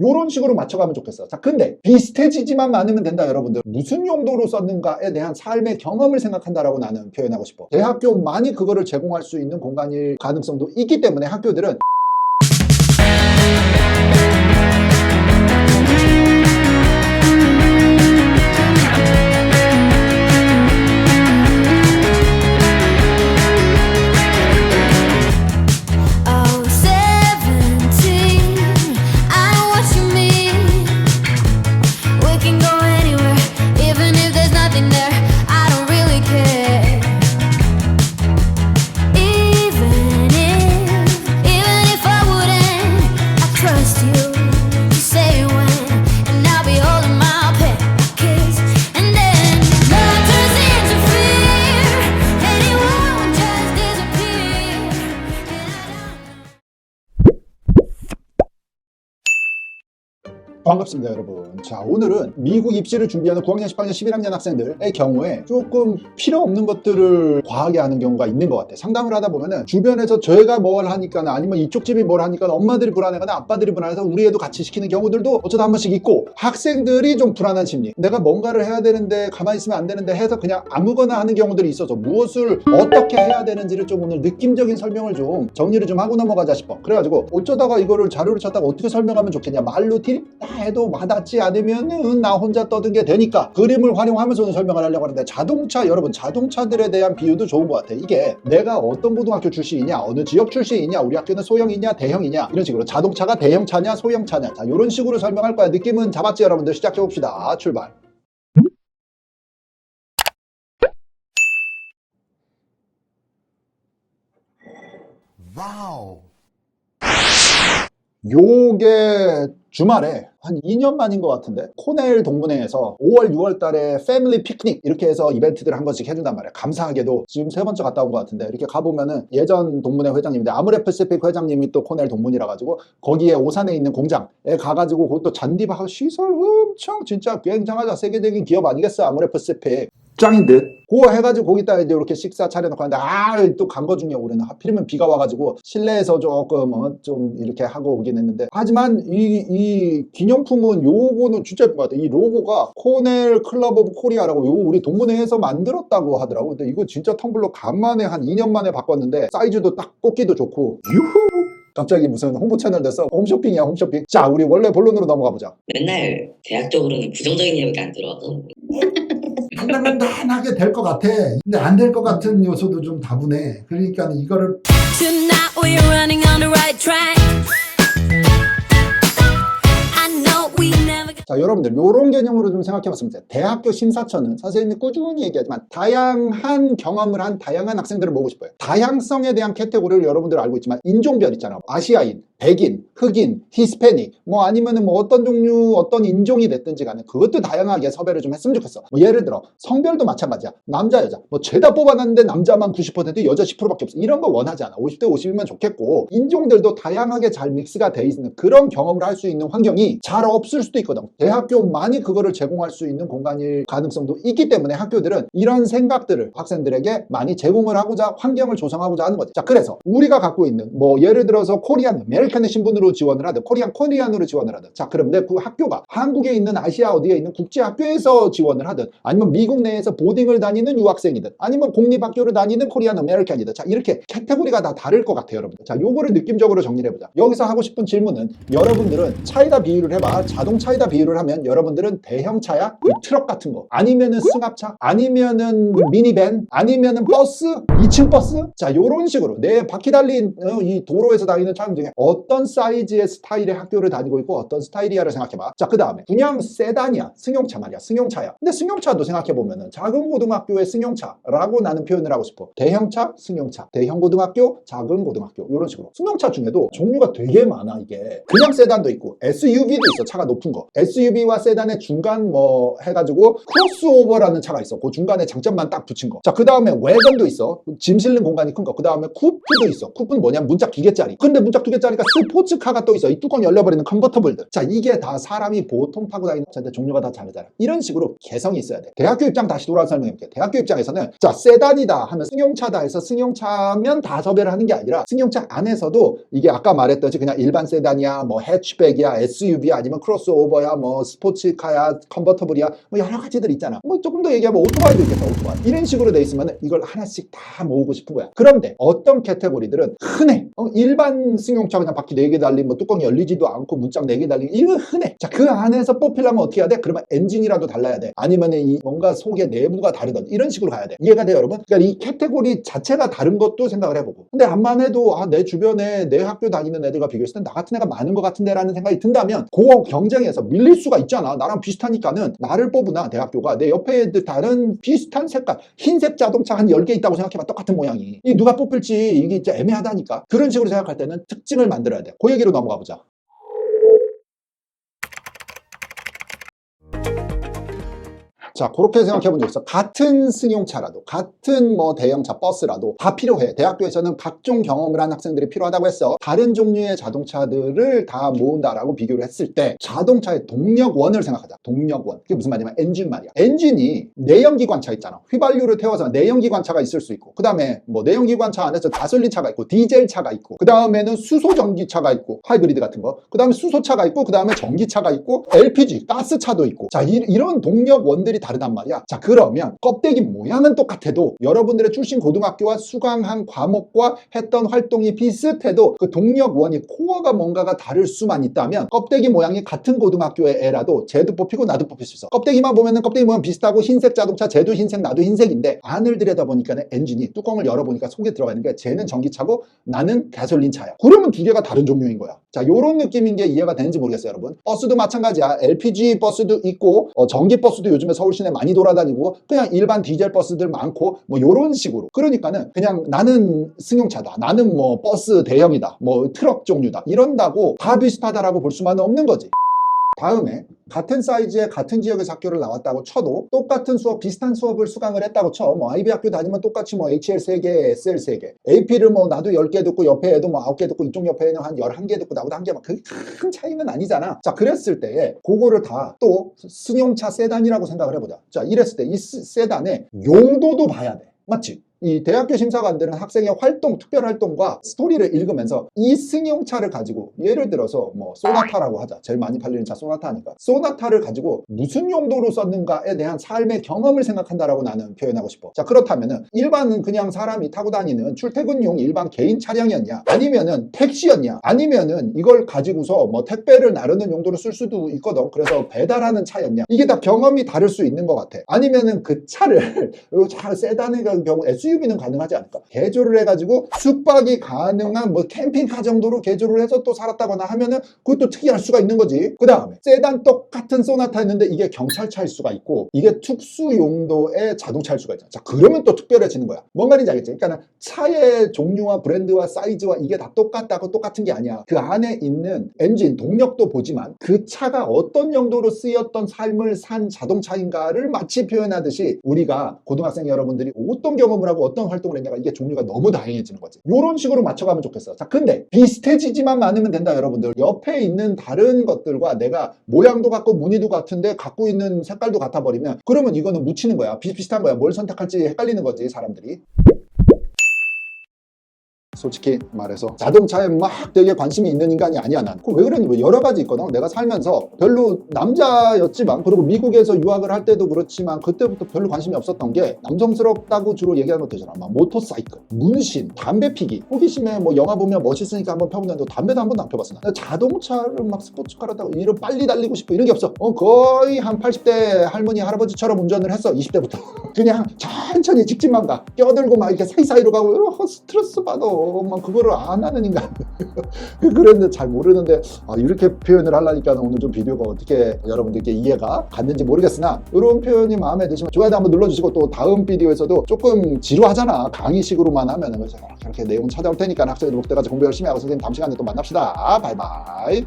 요런 식으로 맞춰가면 좋겠어. 자, 근데 비슷해지지만 않으면 된다, 여러분들. 무슨 용도로 썼는가에 대한 삶의 경험을 생각한다라고 나는 표현하고 싶어. 대학교만이 그거를 제공할 수 있는 공간일 가능성도 있기 때문에 학교들은 반갑습니다, 여러분. 자, 오늘은 미국 입시를 준비하는 9학년, 10학년, 11학년 학생들의 경우에 조금 필요 없는 것들을 과하게 하는 경우가 있는 것 같아요. 상담을 하다 보면은 주변에서 저희가 뭘 하니까 아니면 이쪽 집이 뭘 하니까 엄마들이 불안해거나 아빠들이 불안해서 우리 애도 같이 시키는 경우들도 어쩌다 한 번씩 있고, 학생들이 좀 불안한 심리, 내가 뭔가를 해야 되는데 가만히 있으면 안 되는데 해서 그냥 아무거나 하는 경우들이 있어서 무엇을 어떻게 해야 되는지를 좀 오늘 느낌적인 설명을 좀 정리를 좀 하고 넘어가자 싶어. 그래가지고 어쩌다가 이거를 자료를 찾다가 어떻게 설명하면 좋겠냐, 말로 딜다 해도 와닿지 않으면은 나 혼자 떠든 게 되니까 그림을 활용하면서 설명을 하려고 하는데, 자동차, 여러분, 자동차들에 대한 비유도 좋은 것 같아. 이게 내가 어떤 고등학교 출신이냐, 어느 지역 출신이냐, 우리 학교는 소형이냐 대형이냐, 이런 식으로 자동차가 대형차냐 소형차냐, 자, 이런 식으로 설명할 거야. 느낌은 잡았지, 여러분들? 시작해 봅시다. 출발. 와우. 요게 주말에 한 2년 만인 것 같은데 코넬 동문회에서 5월 6월 달에 패밀리 피크닉 이렇게 해서 이벤트들을 한 번씩 해준단 말이야. 감사하게도 지금 3번째 갔다 온 것 같은데, 이렇게 가보면은 예전 동문회 회장님인데 아모레퍼시픽 회장님이 또 코넬 동문이라 가지고 거기에 오산에 있는 공장에 가가지고 그것도 잔디박 시설 엄청 진짜 굉장하자, 세계적인 기업 아니겠어, 아모레퍼시픽. 짱인 듯. 그거 해가지고 거기다 이제 이렇게 식사 차려놓고 하는데, 또 간 거 중에 올해는 하필이면 비가 와가지고 실내에서 조금 좀 이렇게 하고 오긴 했는데, 하지만 이 기념품은 요거는 진짜 예쁜 것 같아. 이 로고가 코넬 클럽 오브 코리아라고, 요거 우리 동문회에서 만들었다고 하더라고. 근데 이거 진짜 텀블러 간만에 한 2년 만에 바꿨는데 사이즈도 딱 꽂기도 좋고, 유후! 갑자기 무슨 홍보 채널 됐어. 홈쇼핑이야, 홈쇼핑. 자, 우리 원래 본론으로 넘어가 보자. 맨날 대학적으로는 부정적인 이야기가 안 들어와서 간단하게 될 것 같아. 근데 안 될 것 같은 요소도 좀 다분해. 그러니까 이거를 Tonight we're running on the right track. I know we never 자, 여러분들 요런 개념으로 좀 생각해 봤으면 돼요. 대학교 심사처는 선생님이 꾸준히 얘기하지만 다양한 경험을 한 다양한 학생들을 모으고 싶어요. 다양성에 대한 카테고리를 여러분들 알고 있지만 인종별 있잖아. 아시아인, 백인, 흑인, 히스패닉, 뭐 아니면은 뭐 어떤 종류, 어떤 인종이 됐든지 간에 그것도 다양하게 섭외를 좀 했으면 좋겠어. 뭐 예를 들어 성별도 마찬가지야. 남자, 여자. 뭐 죄다 뽑아놨는데 남자만 90%, 여자 10%밖에 없어. 이런 거 원하지 않아. 50대 50이면 좋겠고, 인종들도 다양하게 잘 믹스가 돼 있는 그런 경험을 할 수 있는 환경이 잘 없을 수도 있거든. 대학교만이 그거를 제공할 수 있는 공간일 가능성도 있기 때문에 학교들은 이런 생각들을 학생들에게 많이 제공을 하고자 환경을 조성하고자 하는 거지. 자, 그래서 우리가 갖고 있는 뭐 예를 들어서 코리안, 아메리칸의 신분으로 지원을 하든 코리안으로 지원을 하든, 자, 그럼 내 그 학교가 한국에 있는 아시아 어디에 있는 국제학교에서 지원을 하든, 아니면 미국 내에서 보딩을 다니는 유학생이든, 아니면 공립학교를 다니는 코리안 아메리칸이든, 자, 이렇게 카테고리가 다 다를 것 같아요, 여러분들. 자, 요거를 느낌적으로 정리를 해보자. 여기서 하고 싶은 질문은, 여러분들은 차에다 비유를 해봐. 자동차에다 비유를 하면 여러분들은 대형차야? 이 트럭 같은 거, 아니면은 승합차, 아니면은 미니밴, 아니면은 버스, 2층 버스? 자, 요런 식으로 내 바퀴 달린 이 도로에서 다니는 차 중에 어떤 사이즈의 스타일의 학교를 다니고 있고 어떤 스타일이야를 생각해봐. 자, 그 다음에 그냥 세단이야, 승용차 말이야, 승용차야. 근데 승용차도 생각해보면은 작은 고등학교의 승용차라고 나는 표현을 하고 싶어. 대형차, 승용차, 대형 고등학교, 작은 고등학교, 이런 식으로. 승용차 중에도 종류가 되게 많아. 이게 그냥 세단도 있고 SUV도 있어, 차가 높은 거. SUV와 세단의 중간 뭐 해가지고 크로스오버라는 차가 있어. 그 중간에 장점만 딱 붙인 거. 자, 그 다음에 외건도 있어. 짐 실는 공간이 큰 거. 그 다음에 쿠프도 있어. 쿠프는 뭐냐면 문짝 2개짜리. 근데 문짝 2개짜리가 스포츠카가 또 있어. 이 뚜껑 열려버리는 컨버터블들. 자, 이게 다 사람이 보통 타고 다니는 차인데 종류가 다 다르잖아. 이런 식으로 개성이 있어야 돼. 대학교 입장 다시 돌아서 설명해볼게. 대학교 입장에서는 자, 세단이다 하면 승용차다 해서 승용차면 다 섭외를 하는 게 아니라 승용차 안에서도 이게 아까 말했듯이 그냥 일반 세단이야, 뭐 해치백이야, SUV야, 아니면 크로스오버야, 뭐 스포츠카야, 컨버터블이야, 뭐 여러 가지들 있잖아. 뭐 조금 더 얘기하면 오토바이도 있겠다, 오토바이. 이런 식으로 돼 있으면 이걸 하나씩 다 모으고 싶은 거야. 그런데 어떤 카테고리들은 흔해. 일반 승용차 그냥 바퀴 4개 달린 뭐 뚜껑 열리지도 않고 문짝 4개 달린 이거 흔해. 자, 그 안에서 뽑히려면 어떻게 해야 돼? 그러면 엔진이라도 달라야 돼. 아니면 이 뭔가 속의 내부가 다르든 이런 식으로 가야 돼. 이해가 돼요, 여러분? 그러니까 이 카테고리 자체가 다른 것도 생각을 해보고. 근데 암만 해도 내 주변에 내 학교 다니는 애들과 비교했을 때 나 같은 애가 많은 것 같은데 라는 생각이 든다면 그 경쟁에서 밀릴 수가 있잖아. 나랑 비슷하니까는 나를 뽑으나 대학교가 내 옆에 애들 다른 비슷한 색깔 흰색 자동차 한 10개 있다고 생각해봐. 똑같은 모양이. 이 누가 뽑힐지 이게 진짜 애매하다니까. 그런 식으로 생각할 때는 특징을 만들어야 돼. 그 얘기로 넘어가 보자. 자, 그렇게 생각해 본 적 있어. 같은 승용차라도, 같은 뭐 대형차, 버스라도 다 필요해. 대학교에서는 각종 경험을 한 학생들이 필요하다고 했어. 다른 종류의 자동차들을 다 모은다라고 비교를 했을 때 자동차의 동력원을 생각하자. 동력원. 그게 무슨 말이냐면 엔진 말이야. 엔진이 내연기관차 있잖아. 휘발유를 태워서 내연기관차가 있을 수 있고, 그 다음에 뭐 내연기관차 안에서 가솔린차가 있고, 디젤차가 있고, 그 다음에는 수소전기차가 있고, 하이브리드 같은 거. 그 다음에 수소차가 있고, 그 다음에 전기차가 있고, LPG, 가스차도 있고. 자, 이런 동력원들이 다르단 말이야. 자, 그러면 껍데기 모양은 똑같아도 여러분들의 출신 고등학교와 수강한 과목과 했던 활동이 비슷해도 그 동력원이 코어가 뭔가가 다를 수만 있다면 껍데기 모양이 같은 고등학교의 애라도 쟤도 뽑히고 나도 뽑힐 수 있어. 껍데기만 보면은 껍데기 모양 비슷하고 흰색 자동차 쟤도 흰색 나도 흰색인데 안을 들여다보니까 엔진이 뚜껑을 열어보니까 속에 들어가 있는 게 쟤는 전기차고 나는 가솔린차야. 그러면 두 개가 다른 종류인 거야. 자, 요런 느낌인 게 이해가 되는지 모르겠어요, 여러분. 버스도 마찬가지야. LPG 버스도 있고 전기 버스도 요즘에 서울 시내 많이 돌아다니고 그냥 일반 디젤 버스들 많고 뭐 요런 식으로. 그러니까는 그냥 나는 승용차다, 나는 뭐 버스 대형이다, 뭐 트럭 종류다 이런다고 다 비슷하다라고 볼 수만은 없는 거지. 다음에 같은 사이즈의 같은 지역에서 학교를 나왔다고 쳐도 똑같은 수업, 비슷한 수업을 수강을 했다고 쳐. 뭐 IB 학교 다니면 똑같이 뭐 HL 3개, SL 3개. AP를 뭐 나도 10개 듣고 옆에 애도 뭐 9개 듣고 이쪽 옆에 애는 한 11개 듣고 나보다 1개 막 그게 큰 차이는 아니잖아. 자, 그랬을 때 그거를 다 또 승용차 세단이라고 생각을 해보자. 자, 이랬을 때 이 세단의 용도도 봐야 돼. 맞지? 이 대학교 심사관들은 학생의 활동, 특별 활동과 스토리를 읽으면서 이 승용차를 가지고 예를 들어서 뭐 소나타라고 하자. 제일 많이 팔리는 차 소나타니까. 소나타를 가지고 무슨 용도로 썼는가에 대한 삶의 경험을 생각한다라고 나는 표현하고 싶어. 자, 그렇다면은 일반은 그냥 사람이 타고 다니는 출퇴근용 일반 개인 차량이었냐? 아니면은 택시였냐? 아니면은 이걸 가지고서 뭐 택배를 나르는 용도로 쓸 수도 있거든. 그래서 배달하는 차였냐? 이게 다 경험이 다를 수 있는 것 같아. 아니면은 그 차를 세단의 경우 SUV는 가능하지 않을까? 개조를 해가지고 숙박이 가능한 뭐 캠핑카 정도로 개조를 해서 또 살았다거나 하면은 그것도 특이할 수가 있는 거지. 그 다음에 세단 똑같은 소나타였는데 이게 경찰차일 수가 있고 이게 특수 용도의 자동차일 수가 있잖아. 자, 그러면 또 특별해지는 거야. 뭔 말인지 알겠지? 그러니까 차의 종류와 브랜드와 사이즈와 이게 다 똑같다고 똑같은 게 아니야. 그 안에 있는 엔진, 동력도 보지만 그 차가 어떤 용도로 쓰였던 삶을 산 자동차인가를 마치 표현하듯이 우리가 고등학생 여러분들이 어떤 경험을 하고 어떤 활동을 했냐가 이게 종류가 너무 다양해지는 거지. 이런 식으로 맞춰가면 좋겠어. 자, 근데 비슷해지지만 않으면 된다, 여러분들. 옆에 있는 다른 것들과 내가 모양도 같고 무늬도 같은데 갖고 있는 색깔도 같아버리면 그러면 이거는 묻히는 거야. 비슷비슷한 거야. 뭘 선택할지 헷갈리는 거지, 사람들이. 솔직히 말해서 자동차에 막 되게 관심이 있는 인간이 아니야. 난 왜 그러니? 뭐 여러 가지 있거든. 내가 살면서 별로 남자였지만, 그리고 미국에서 유학을 할 때도 그렇지만 그때부터 별로 관심이 없었던 게 남성스럽다고 주로 얘기하는 것도 있잖아. 막 모터사이클, 문신, 담배 피기. 호기심에 뭐 영화 보면 멋있으니까 한번 펴보는데 담배도 한 번도 안 펴봤어. 나 자동차를 막 스포츠카로 타고 이런 빨리 달리고 싶어 이런 게 없어. 거의 한 80대 할머니 할아버지처럼 운전을 했어. 20대부터 그냥 천천히 직진만 가. 껴들고 막 이렇게 사이사이로 가고 스트레스 받아. 막 그거를 안 하는 인간. 그랬는데 잘 모르는데 이렇게 표현을 하려니까 오늘 좀 비디오가 어떻게 여러분들께 이해가 갔는지 모르겠으나 이런 표현이 마음에 드시면 좋아요도 한번 눌러주시고, 또 다음 비디오에서도 조금 지루하잖아. 강의식으로만 하면은. 그래서 이렇게 내용 찾아올 테니까 학생들 목 때까지 공부 열심히 하고 선생님 다음 시간에 또 만납시다. 바이바이.